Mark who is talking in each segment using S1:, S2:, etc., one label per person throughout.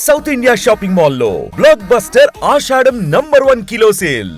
S1: South India shopping మాల్లో block buster ఆషాఢం number 1 kilo sale.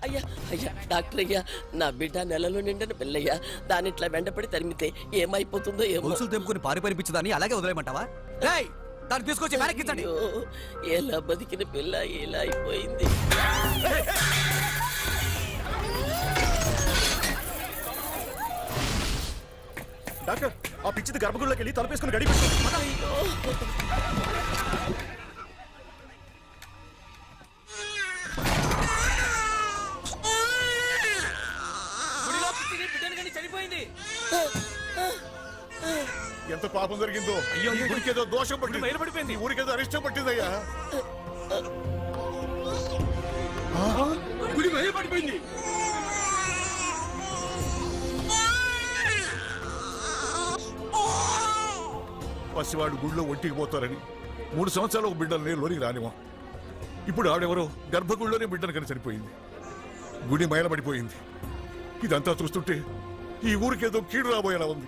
S2: అయ్యా అయ్యా డాక్టర్ అయ్యా, నా బిడ్డ నెలలో నిండిన పిల్లయ్యా. దాని ఇట్లా వెంటపడి తరిమితే ఏమైపోతుందో ఏమో.
S3: గొలుసులు తెంపుకొని పారిపించదాన్ని అలాగే వదిలేయమంటావా? దాన్ని తీసుకొచ్చి వెనక్కించండి.
S2: ఎలా బతికిన పిల్ల ఇలా అయిపోయింది.
S4: డాక్టర్, ఆ పిచ్చిది గర్భగుడిలోకి వెళ్ళి తలపేసుకుని గడి పెట్టుకోండి. ఎంత పాపం జరిగిందో. ఊరికేదో దోషం పట్టింది, ఊరికేదో అరిష్టం పట్టిందయ్యా. గుడి మైలు పడిపోయింది. పసివాడు గుడిలో ఒంటికి పోతారని 3 సంవత్సరాలు ఒక బిడ్డల్ని లోనికి రానివా. ఇప్పుడు ఆడెవరో గర్భగుడిలోనే బిడ్డను కని చనిపోయింది. గుడి మైలబడిపోయింది. ఇదంతా చూస్తుంటే ఈ ఊరికేదో కీడు రాబోయేలా ఉంది.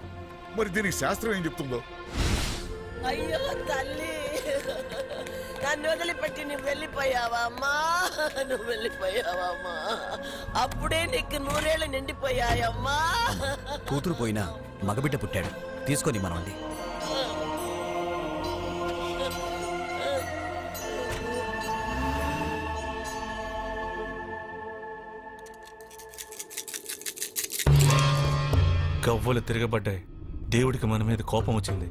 S4: మరి దీనికి శాస్త్రం ఏం చెప్తుందో.
S2: అయ్యో తల్లి, నన్ను వదిలిపెట్టి నువ్వు వెళ్ళిపోయావా అమ్మా? నువ్వు వెళ్ళిపోయావా అమ్మా? అప్పుడే నీకు 100 ఏళ్ళు నిండిపోయాయమ్మా.
S3: కూతురు పోయినా మగబిడ్డ పుట్టాడు, తీసుకొని మనల్ని.
S5: గవ్వలు తిరగబడ్డాయి. దేవుడికి మన మీద కోపం వచ్చింది.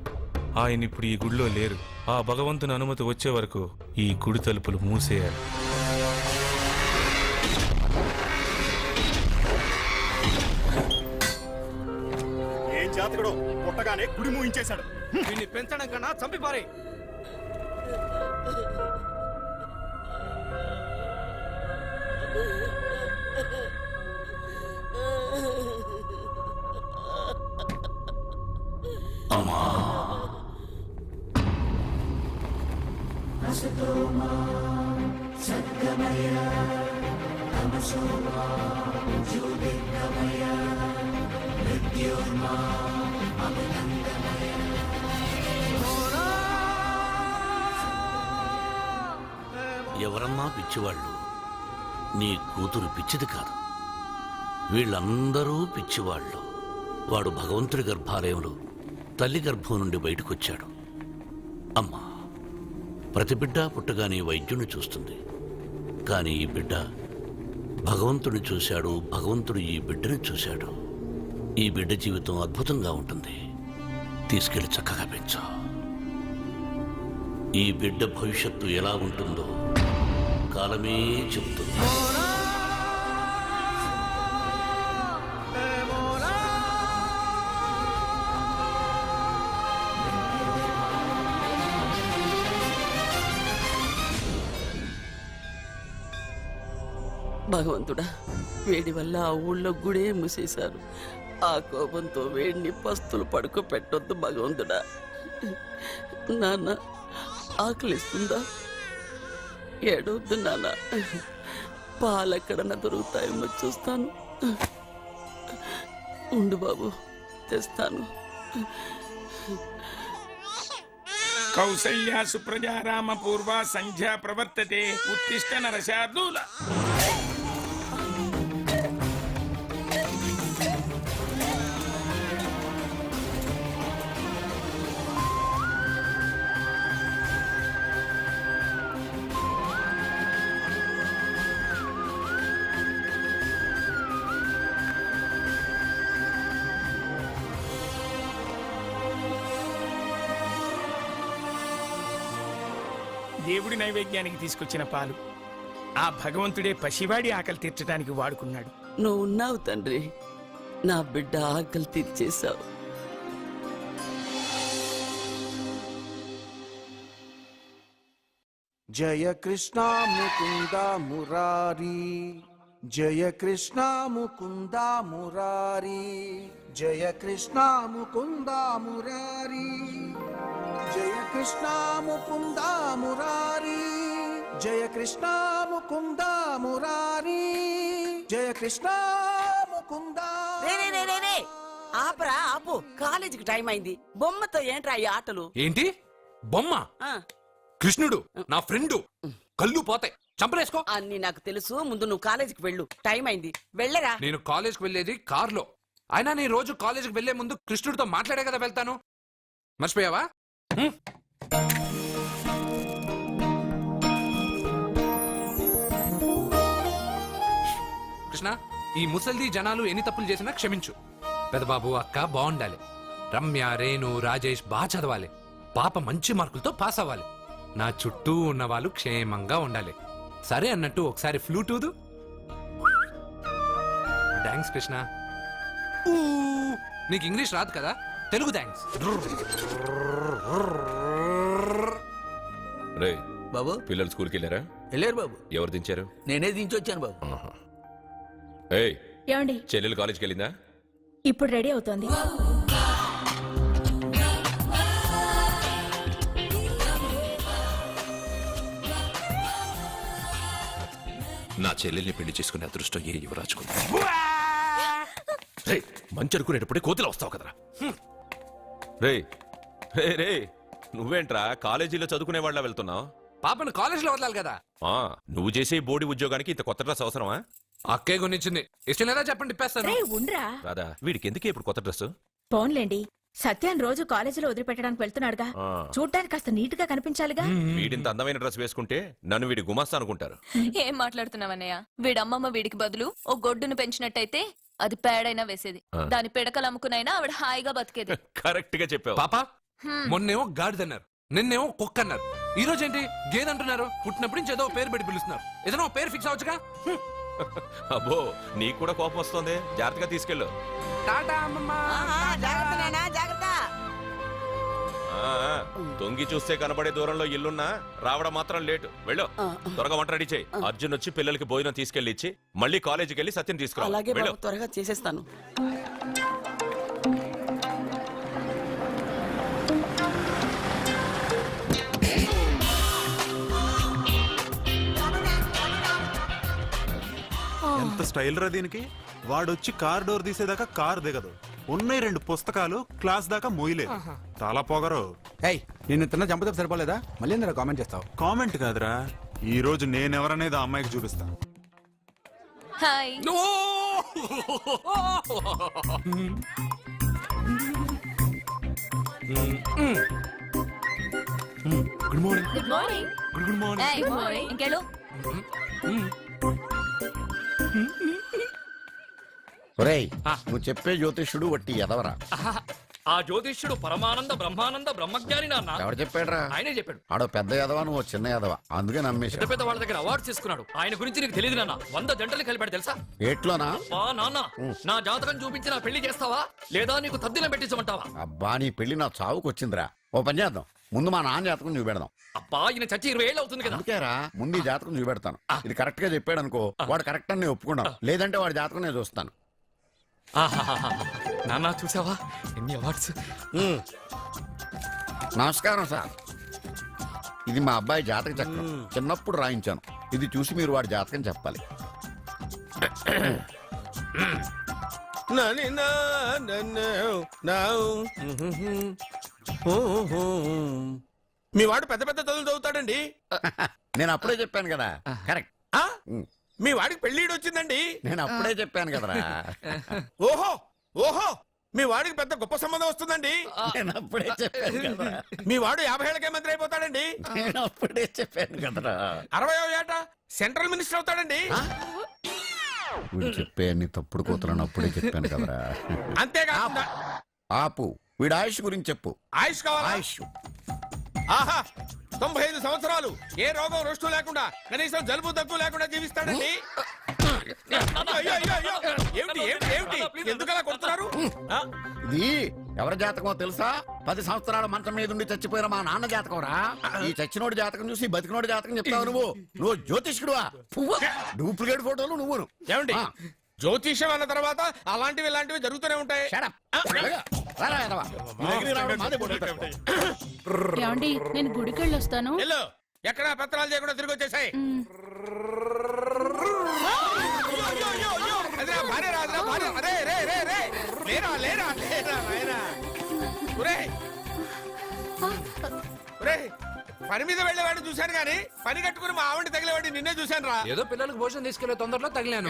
S5: ఆయన ఇప్పుడు ఈ గుడిలో లేరు. ఆ భగవంతుని అనుమతి వచ్చే వరకు ఈ గుడి తలుపులు మూసేయాలి.
S4: ఏం జాతకుడు పుట్టగానే గుడి మూయించేశాడు.
S3: దీన్ని పెంచడం కన్నా చంపిపారే.
S6: ఎవరమ్మా పిచ్చివాళ్ళు? నీ కూతురు పిచ్చిది కాదు, వీళ్ళందరూ పిచ్చివాళ్ళు. వాడు భగవంతుడి గర్భాలయంలో తల్లి గర్భం నుండి బయటకొచ్చాడు. అమ్మా, ప్రతి బిడ్డ పుట్టగానే వైద్యుని చూస్తుంది. కానీ ఈ బిడ్డ భగవంతుడిని చూశాడు, భగవంతుడు ఈ బిడ్డని చూశాడు. ఈ బిడ్డ జీవితం అద్భుతంగా ఉంటుంది. తీసుకెళ్లి చక్కగా పెంచు. ఈ బిడ్డ భవిష్యత్తు ఎలా ఉంటుందో కాలమే చెబుతుంది.
S2: భగవంతుడా, వేడి వల్ల ఆ ఊళ్ళో గుడే మూసేశారు. ఆ కోపంతో వేడిని పస్తులు పడుకోపెట్టొద్దు భగవంతుడా. నాన్న, ఆకలిస్తుందా? ఏడవద్దు నాన్న. పాలు ఎక్కడన్నా దొరుకుతాయేమో చూస్తాను. ఉండు బాబు, తెస్తాను.
S7: కౌసల్యా సుప్రజా రామ పూర్వ సంధ్యా ప్రవర్తతే ఉత్తిష్ట నరశార్దూల. దేవుడి నైవేద్యానికి తీసుకొచ్చిన పాలు ఆ భగవంతుడే పసివాడి ఆకలి తీర్చడానికి వాడుకున్నాడు.
S2: నువ్వు ఉన్నావు తండ్రి, నా బిడ్డ ఆకలి తీర్చేశావు.
S8: జయ కృష్ణ ముకుంద మురారి, జయ కృష్ణ ముకుంద మురారి, జయ కృష్ణ ముకుంద మురారి, జయ కృష్ణ ముకుంద మురారి, జయ కృష్ణ ముకుంద మురారి, జయ కృష్ణ ముకుంద.
S2: ఆపరా ఆపు, కాలేజీకి టైం అయింది. బొమ్మతో ఏంట్రా ఈ ఆటలు?
S3: ఏంటి బొమ్మ?
S2: ఆ,
S3: కృష్ణుడు నా ఫ్రెండు, కళ్ళు పోతాయి, చంపలేసుకో.
S2: అన్ని నాకు తెలుసు. ముందు నువ్వు కాలేజీకి వెళ్ళు, టైం అయింది. వెళ్ళరా.
S3: నేను కాలేజ్కి వెళ్ళేది కార్లో. అయినా నేను రోజు కాలేజ్కి వెళ్లే ముందు కృష్ణుడితో మాట్లాడే కదా వెళ్తాను. మర్చిపోయావా? హ్మ్. కృష్ణ, ఈ ముసల్ది జనాలు ఎన్ని తప్పులు చేసినా క్షమించు. పెదబాబు అక్క బాగుండాలి, రమ్య రేణు రాజేష్ బాగా చదవాలి, పాప మంచి మార్కులతో పాస్ అవ్వాలి, నా చుట్టూ ఉన్న వాళ్ళు క్షేమంగా ఉండాలి. సరే అన్నట్టు ఒకసారి ఫ్లూటూదు. థ్యాంక్స్ కృష్ణ. ఊ, నీకు ఇంగ్లీష్ రాదు కదా, తెలుగు థ్యాంక్స్.
S9: రే
S10: బాబు,
S9: పిల్లలు స్కూల్కి వెళ్ళారా?
S10: వెళ్ళారు బాబు.
S9: ఎవరు దించారు?
S10: నేనే దించొచ్చాను బాబు.
S9: ఏయ్,
S11: ఏమండి,
S9: చెల్లెలు కాలేజ్కి వెళ్ళిందా?
S11: ఇప్పుడు రెడీ అవుతోంది.
S9: నా చెల్లెల్ని పెళ్లి చేసుకునే అదృష్టం ఏ యువరాజుకుంది. రే, మంచి అనుకునేటప్పుడే కోతిలో వస్తావు కదరా. రే రే రే, నువ్వేంట్రా కాలేజీలో చదువుకునే వాళ్ళ వెళ్తున్నావు?
S3: పాపను కాలేజీలో వదలాలి కదా.
S9: నువ్వు చేసే బోడి ఉద్యోగానికి ఇంత కొత్త డ్రెస్ అవసరమా?
S3: అక్కే కొనిచ్చింది, ఇష్టం లేదా చెప్పండి ఇప్పేస్తాను.
S11: రేయ్, ఉండ్రా.
S9: రాదా, వీడికి ఎందుకే ఇప్పుడు కొత్త డ్రెస్?
S11: పోన్లేండి, సత్యాన్ని రోజు కాలేజీలో వదిలిపెట్టడానికి వెళ్తున్నాడుగా, చూడ్డానికి కాస్త నీట్ గా కనిపించాలిగా.
S9: వీడింత అందమైన డ్రెస్ వేసుకుంటే నన్ను వీడి గుమాస్తా అనుకుంటారు.
S12: ఏం మాట్లాడుతున్నావన్నయ్య? వీడమ్మమ్మ వీడికి బదులు ఓ గొడ్డును పెంచినట్టయితే అది పేడైనా వేసేది, దాని పిడకలు అమ్ముకునైనా ఆవిడ హాయిగా బతికేది.
S9: కరెక్ట్ గా చెప్పావు.
S3: పాప, మొన్నేమో గాడిదన్నారు, నిన్నేమో కుక్క అన్నారు, ఈ రోజు ఏంటి గేదంటున్నారు? పుట్టినప్పుడు నుంచి ఏదో పేరు పెట్టి పిలుస్తున్నారు, ఏదైనా పేరు ఫిక్స్ అవ్వచ్చుగా.
S9: అబ్బో, నీకు కూడా కోపం వస్తుంది, జాగ్రత్తగా తీసుకెళ్ళు.
S3: టాటా అమ్మమ్మ.
S2: జాగ్రత్త నాయనా, జాగ్రత్త.
S9: తొంగి చూస్తే కనబడే దూరంలో ఇల్లున్నా రావడం మాత్రం లేటు. వెళ్ళు, త్వరగా వంట రెడీ చేయి. అర్జున్ వచ్చి పిల్లలకి భోజనం తీసుకెళ్లి ఇచ్చి మళ్ళీ కాలేజీకి వెళ్ళి సత్యం తీసుకురా.
S2: అలాగే
S9: వెళ్ళు.
S2: బాబు, త్వరగా చేసేస్తాను.
S8: ఎంత స్టైల్ రా దీనికి. వాడొచ్చి కార్ డోర్ తీసేదాకా కార్ దిగదు, ఉన్నాయి 2 పుస్తకాలు, క్లాస్ దాకా మోయలేదు. చాలా పొగరు.
S10: నిన్ను తిన్న చంపతో సరిపోలేదా? మళ్ళీ నేను కామెంట్ చేస్తావు.
S8: కామెంట్ కాదురా, ఈ రోజు నేనెవరనేది ఆ అమ్మాయికి చూపిస్తా.
S12: Hi.
S3: Good morning.
S12: Good morning.
S3: Good morning.
S12: Good morning. ఇంకెళ్ళు.
S6: ఒరేయ్, నువ్వు చెప్పే జ్యోతిష్యుడు వట్టి ఎదవరా.
S7: ఆ జ్యోతిష్యుడు పరమానంద బ్రహ్మానంద బ్రహ్మజ్ఞాని నాన్న.
S6: ఎవరు చెప్పాడురా?
S7: ఆయనే చెప్పాడు.
S6: ఆడో పెద్ద ఎదవా, నువ్వు చిన్న ఎదవా, అందుకే నమ్మేశా.
S7: పెద్ద వాళ్ళ దగ్గర అవార్డు తీసుకున్నాడు. ఆయన గురించి నీకు తెలియదు నాన్న. 100 జంటలు కలిపాడు తెలుసా?
S6: ఏట్లోనా?
S7: నాన్న, నా జాతకం చూపించి నా పెళ్లి చేస్తావా లేదా నీకు తద్దిలం పెట్టించమంటావా?
S6: అబ్బా, నీ పెళ్లి నా చావుకు వచ్చిందిరా. ఓ పని చేద్దాం, ముందు మా నాన్న జాతకం చూపెడదాం.
S7: అబ్బా, ఈయన చచ్చి 20 ఏళ్ళు అవుతుంది కదా.
S6: అందుకేరా ముందు ఈ జాతకం చూపెడతాను. ఇది కరెక్ట్ గా చెప్పాడు అనుకో, వాడు కరెక్ట్ అని నేను ఒప్పుకున్నాను, లేదంటే వాడి జాతకం నేను చూస్తాను.
S7: నాన్న, చూసావా ఎన్ని అవార్డ్స్?
S6: నమస్కారం సార్, ఇది మా అబ్బాయి జాతక చక్రం, చిన్నప్పుడు రాయించాను. ఇది చూసి మీరు వాడి జాతకం చెప్పాలి.
S7: మీ వాడు పెద్ద పెద్ద చదువులు చదువుతాడండి.
S6: నేను అప్పుడే చెప్పాను కదా. కరెక్ట్.
S7: మీ వాడికి పెళ్ళిడు వచ్చిందండి.
S6: నేను అప్పుడే చెప్పాను కదరా.
S7: ఓహో ఓహో మీ వాడికి పెద్ద గొప్ప సంబంధం వస్తుందండి.
S6: నేను అప్పుడే చెప్పాను కదరా.
S7: మీ వాడు 50 ఏళ్ళకే మంత్రి అయిపోతాడండి.
S6: నేను అప్పుడే చెప్పాను కదరా.
S7: 60వ ఏట సెంట్రల్ మినిస్టర్ అవుతాడండి.
S6: వీడు చెప్పే అన్ని తప్పుడు కూతురని అప్పుడే చెప్పాను కదరా.
S7: అంతేకాకుండా
S6: ఆపు. వీడు ఆయుష్ గురించి చెప్పు.
S7: ఆయుష్ కావాలా?
S6: ఆయుష్
S7: ఆహా 95 సంవత్సరాలు ఏ రోగం రుష్టు లేకుండా కనీసం జలుబు దగ్గు లేకుండా జీవిస్తాడండి. అయ్యో, అయ్యో, అయ్యో. ఏమిటి ఏమిటి ఏమిటి ఎందుకలా కొడుతున్నారు?
S6: ఇది ఎవరి జాతకమో తెలుసా? 10 సంవత్సరాల మంచం మీద ఉండి చచ్చిపోయిన మా నాన్న జాతకం రా. ఈ చచ్చినోడి జాతకం చూసి బతికినోడి జాతకం చెప్తావు నువ్వు జ్యోతిష్కుడువా? డూప్లికేట్ ఫోటోలు నువ్వును.
S7: ఏమండి జ్యోతిష్యం అన్న తర్వాత అలాంటివి ఇలాంటివి జరుగుతూనే ఉంటాయి.
S11: ఏమండి నేను గుడికి వెళ్ళొస్తాను.
S7: వెళ్ళు. ఎక్కడా పత్రాలు చేయకుండా తిరిగి వచ్చేసాయి. పని మీద వెళ్ళేవాడిని చూశాను గానీ పని కట్టుకుని మా ఆవిడ తగిలేవాడిని నిన్నే చూశాను రా.
S3: ఏదో పిల్లలకు భోజనం తీసుకెళ్లే తొందరలో తగిలాను.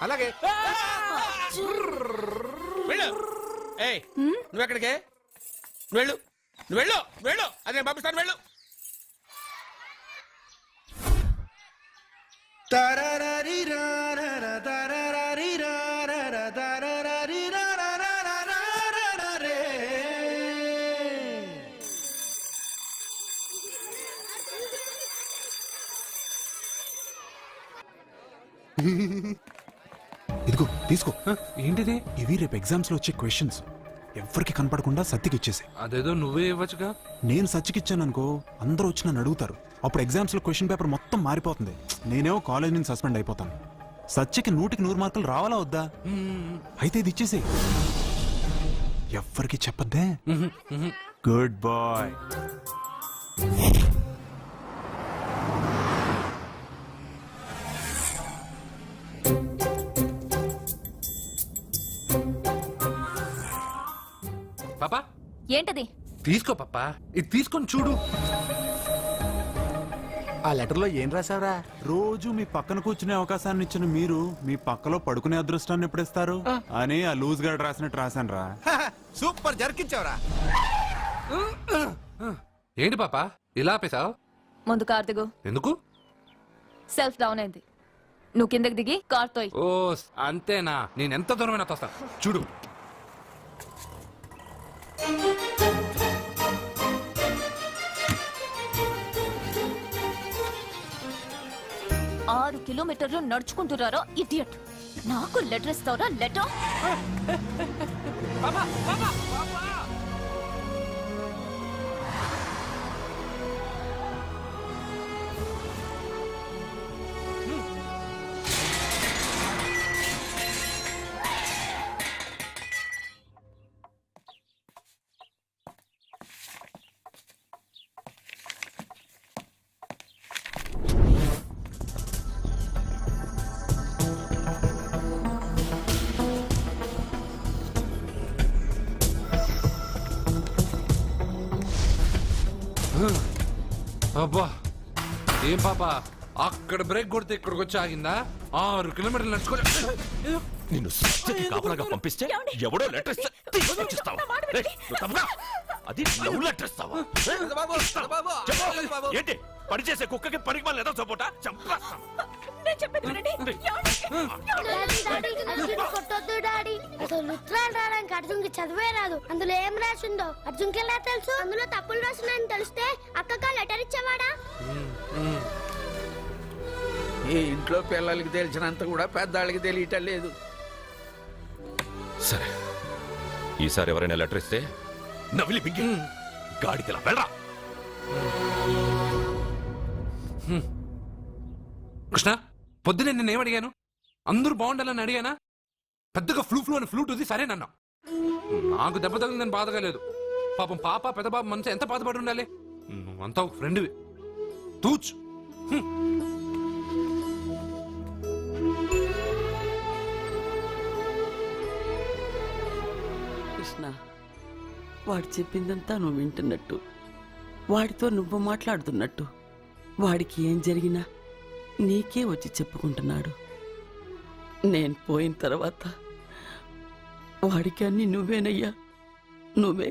S3: అలాగే
S7: వెళ్ళు. ఏయ్ నువ్వు ఎక్కడికే? వెళ్ళు నువ్వు వెళ్ళు వెళ్ళు. అదే పంపిస్తాను వెళ్ళు.
S10: ఇదిగో తీసుకో.
S3: ఏంటిది?
S10: ఇవి రేపు ఎగ్జామ్స్ లో వచ్చే క్వశ్చన్స్. ఎవరికి కనపడకుండా సత్యకి ఇచ్చేసి.
S3: అదేదో నువ్వే ఇవ్వచ్చుగా.
S10: నేను సత్యకి ఇచ్చాను అనుకో, అందరూ వచ్చి నన్ను అడుగుతారు. అప్పుడు ఎగ్జామ్స్ లో క్వశ్చన్ పేపర్ మొత్తం మారిపోతుంది. నేనేమో కాలేజ్ నుంచి సస్పెండ్ అయిపోతాను. సత్యకి 100కి 100 మార్కులు రావాలా వద్దా? అయితే ఇది ఇచ్చేసి. ఎవ్వరికి చెప్పద్దే. Good bye.
S3: పాపా
S12: ఏంటది?
S3: తీసుకో పాపా, ఇది తీసుకొని చూడు.
S10: ఆ లెటర్ లో ఏం రాసావురా? రోజు మీ పక్కన కూర్చునే అవకాశాన్ని ఇచ్చిన మీరు మీ పక్కలో పడుకునే అదృష్టాన్ని ఎప్పుడు ఇస్తారు అని ఆ లూజ్ గార్డ్ రాసినట్టు రాశాను రా.
S7: సూపర్ జరికించావురా.
S3: ఏంటి పాపా ఇలా ఆపేశావు?
S12: ముందు కార్ దిగు.
S3: ఎందుకు?
S12: సెల్ఫ్ డౌన్ అయింది. నువ్వు కిందకి దిగి కార్ తోయ్.
S3: ఓ అంతేనా? నేను ఎంత దూరమైనా తోస్తా. చూడు.
S12: ఆరు కిలోమీటర్లు నడుచుకుంటున్నారా ఇడియట్? నాకు లెటర్ ఇస్తావరా? లెటర్
S3: అబ్బా ఏం పాపా, అక్కడ బ్రేక్ కొడితే ఇక్కడికి వచ్చి ఆగిందా? 6 కిలోమీటర్లు నడుచుకొని
S9: నిన్ను సత్యకి కాపలాగా పంపిస్తే ఎవడో లెటర్ ఇస్తే తీసుకొచ్చిస్తావా? రేయ్, నువ్వు తప్పగా. అది లవ్ లెటర్ ఇస్తావా? చెప్పు. ఏంటి పనిచేసే కుక్కకి పరిగమ లేదా సపోటా చంపేస్తాం.
S13: అర్జున్కి చదివే రాదు. అందులో ఏం రాసిందో అర్జున్కి ఎలా తెలుసు? అందులో తప్పులు రాసిందని తెలిస్తే అక్కగా లెటర్ ఇచ్చేవాడా?
S2: ఈ ఇంట్లో పిల్లలకి తెలిసినంత కూడా పెద్దాళ్ళకి తెలియటం లేదు.
S9: సరే, ఈసారి ఎవరైనా లెటర్ ఇస్తే నవిలి బిగ్గి గాడిదలా వెళ్ళరా.
S3: కృష్ణ, పొద్దునే నిన్నేం అడిగాను? అందరూ బాగుండాలని అడిగానా? పెద్దగా ఫ్లూ అని ఫ్లూట్ ఉంది సరేనన్నా. నాకు దెబ్బ తగిలిందని బాధగా లేదు. పాపం పాప పెద్ద బాబు మనసు ఎంత బాధపడి ఉండాలి. నువ్వంతా ఒక ఫ్రెండ్వి. తూచ్.
S2: కృష్ణ, వాడు చెప్పిందంతా నువ్వు వింటున్నట్టు, వాడితో నువ్వు మాట్లాడుతున్నట్టు, వాడికి ఏం జరిగినా నీకే వచ్చి చెప్పుకుంటున్నాడు. నేను పోయిన తర్వాత వాడికి అన్ని నువ్వేనయ్యా, నువ్వే.